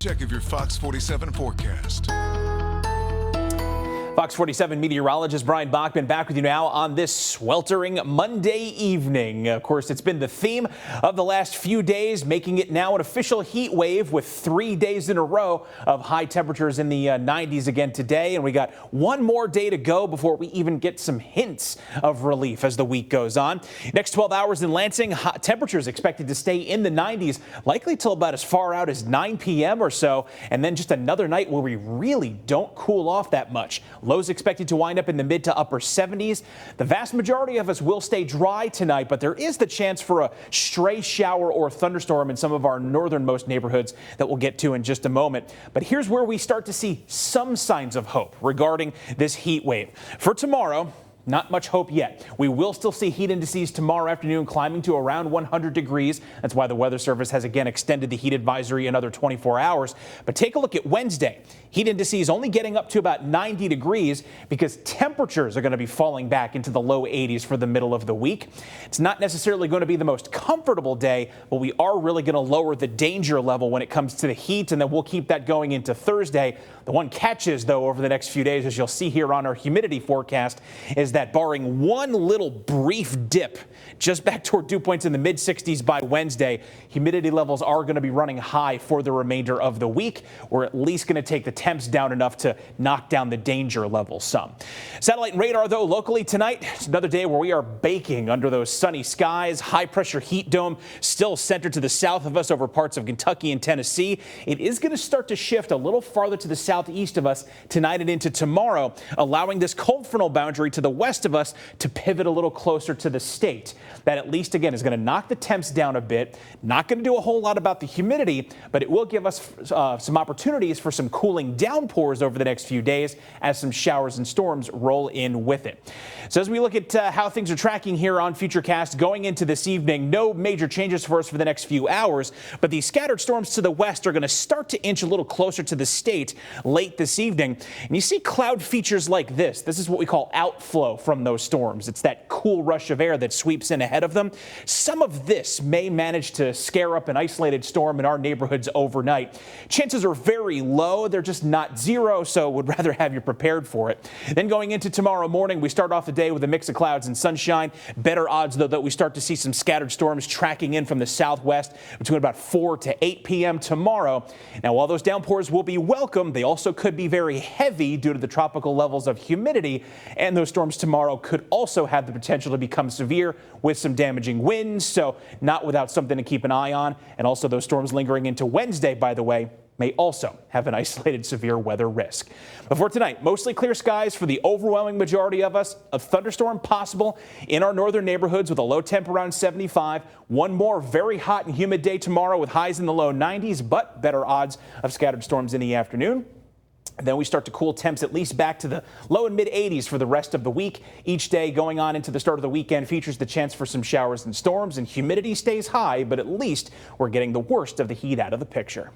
Check of your Fox 47 forecast. Fox 47 meteorologist Brian Bachman back with you now on this sweltering Monday evening. Of course, it's been the theme of the last few days, making it now an official heat wave with 3 days in a row of high temperatures in the 90s again today. And we got one more day to go before we even get some hints of relief as the week goes on. Next 12 hours in Lansing, hot temperatures expected to stay in the 90s, likely till about as far out as 9 p.m. or so. And then just another night where we really don't cool off that much. Lows expected to wind up in the mid to upper 70s. The vast majority of us will stay dry tonight, but there is the chance for a stray shower or thunderstorm in some of our northernmost neighborhoods that we'll get to in just a moment. But here's where we start to see some signs of hope regarding this heat wave. For tomorrow, not much hope yet. We will still see heat indices tomorrow afternoon climbing to around 100 degrees. That's why the Weather Service has again extended the heat advisory another 24 hours. But take a look at Wednesday. Heat indices only getting up to about 90 degrees because temperatures are going to be falling back into the low 80s for the middle of the week. It's not necessarily going to be the most comfortable day, but we are really going to lower the danger level when it comes to the heat, and then we'll keep that going into Thursday. The one catch is, though, over the next few days, as you'll see here on our humidity forecast, is that barring one little brief dip just back toward dew points in the mid 60s by Wednesday, humidity levels are going to be running high for the remainder of the week. We're at least going to take the temps down enough to knock down the danger level some. Satellite and radar, though, locally tonight, it's another day where we are baking under those sunny skies. High pressure heat dome still centered to the south of us over parts of Kentucky and Tennessee. It is going to start to shift a little farther to the southeast of us tonight and into tomorrow, allowing this cold frontal boundary to the west of us to pivot a little closer to the state. That at least, again, is going to knock the temps down a bit. Not going to do a whole lot about the humidity, but it will give us some opportunities for some cooling downpours over the next few days as some showers and storms roll in with it. So as we look at how things are tracking here on Futurecast going into this evening, no major changes for us for the next few hours, but these scattered storms to the west are going to start to inch a little closer to the state late this evening. And you see cloud features like this. This is what we call outflow from those storms. It's that cool rush of air that sweeps in ahead of them. Some of this may manage to scare up an isolated storm in our neighborhoods overnight. Chances are very low. They're just not zero, so would rather have you prepared for it. Then going into tomorrow morning, we start off the day with a mix of clouds and sunshine. Better odds, though, that we start to see some scattered storms tracking in from the southwest between about 4 to 8 p.m. tomorrow. Now, while those downpours will be welcome, they also could be very heavy due to the tropical levels of humidity, and those storms tomorrow could also have the potential to become severe with some damaging winds, so not without something to keep an eye on. And also those storms lingering into Wednesday, by the way, may also have an isolated severe weather risk. Before tonight, mostly clear skies for the overwhelming majority of us. A thunderstorm possible in our northern neighborhoods with a low temp around 75. One more very hot and humid day tomorrow with highs in the low 90s, but better odds of scattered storms in the afternoon. And then we start to cool temps at least back to the low and mid 80s for the rest of the week. Each day going on into the start of the weekend features the chance for some showers and storms, and humidity stays high, but at least we're getting the worst of the heat out of the picture.